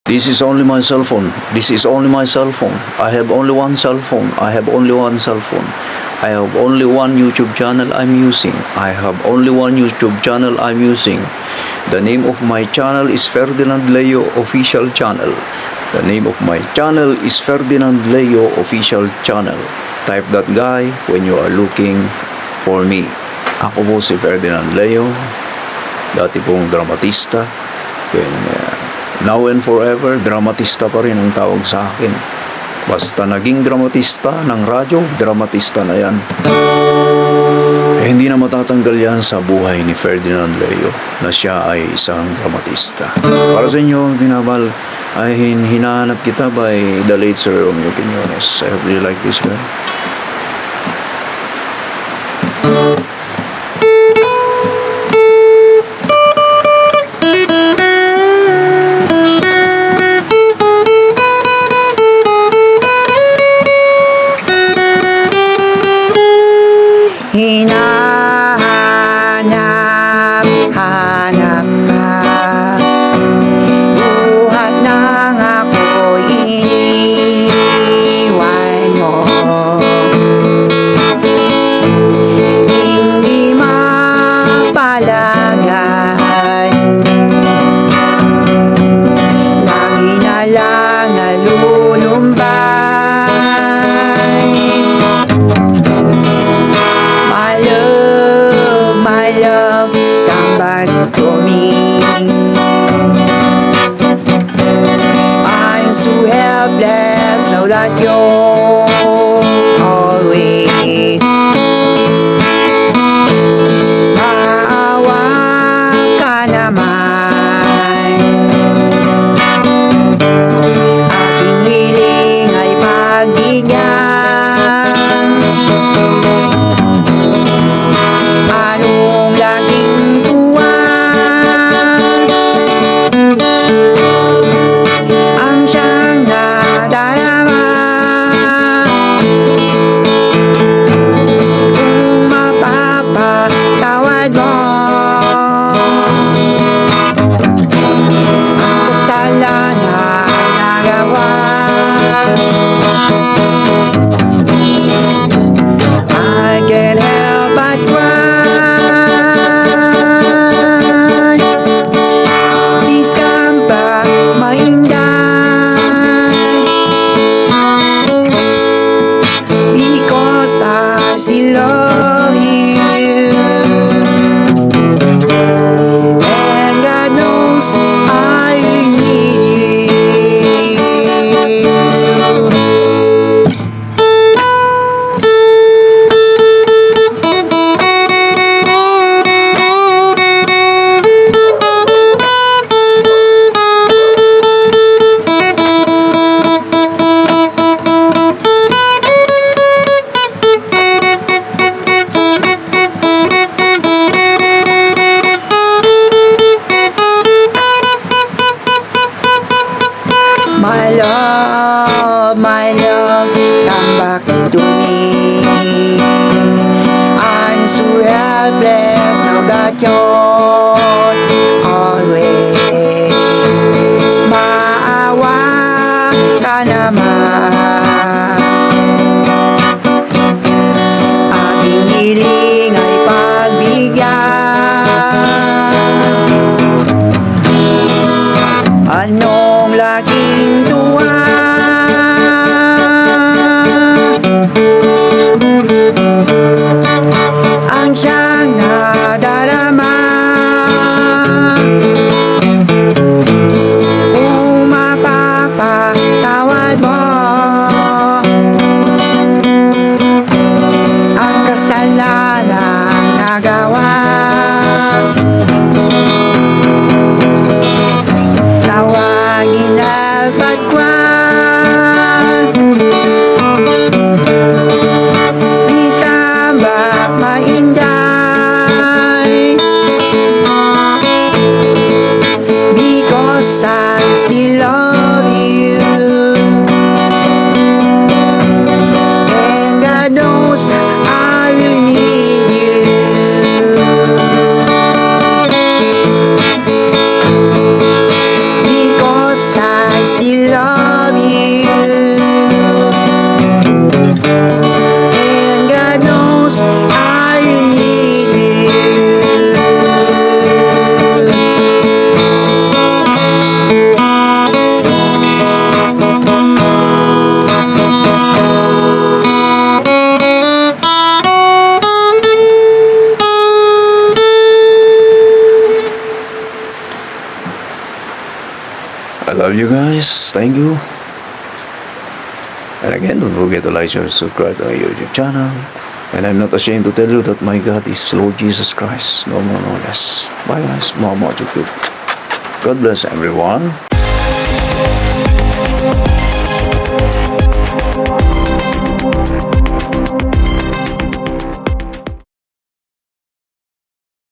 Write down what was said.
This is only my cell phone. This is only my cell phone. I have only one cell phone. I have only one cell phone. I have only one YouTube channel I'm using. I have only one YouTube channel I'm using. The name of my channel is Ferdinand Leo Official Channel. The name of my channel is Ferdinand Leo Official Channel. Type that guy when you are looking for me. Ako po si Ferdinand Leo, dati pong dramatista. Now and forever, dramatista pa rin ang tawag sa akin. Basta naging dramatista ng radyo, dramatista na yan. Hindi na matatanggal yan sa buhay ni Ferdinand Leo na siya ay isang dramatista. Para sa inyo, binabal, ay hinahanap kita by the late Sir Romeo Quiñones. I hope you like this one. Hinahanap, hanap ka. Buhat ng ako'y iniwan mo. Hindi mapalagay. Lagi na lang nalulumbay. My love, come back to me. I'm so helpless now that you're away. Maawa ka naman. Aking hiling ay pagbigyan. Anong laging tuwan ang siyang nadarama. Kung mapapatawad mo ang kasalanan na nagawa, I can't help but cry. Please come back, my Inday, because I still love you, and God knows I need you. My love, come back to me. I'm so helpless now that you're always. Maawa ka naman. Aking hiling ay pagbigyan. Anong laging tuwa ang siyang nadarama. Kung mapapatawad mo love you guys. Thank you. And again, don't forget to like, share, subscribe to our YouTube channel. And I'm not ashamed to tell you that my God is Lord Jesus Christ. No more, no less. Bye guys. Mama, God bless everyone.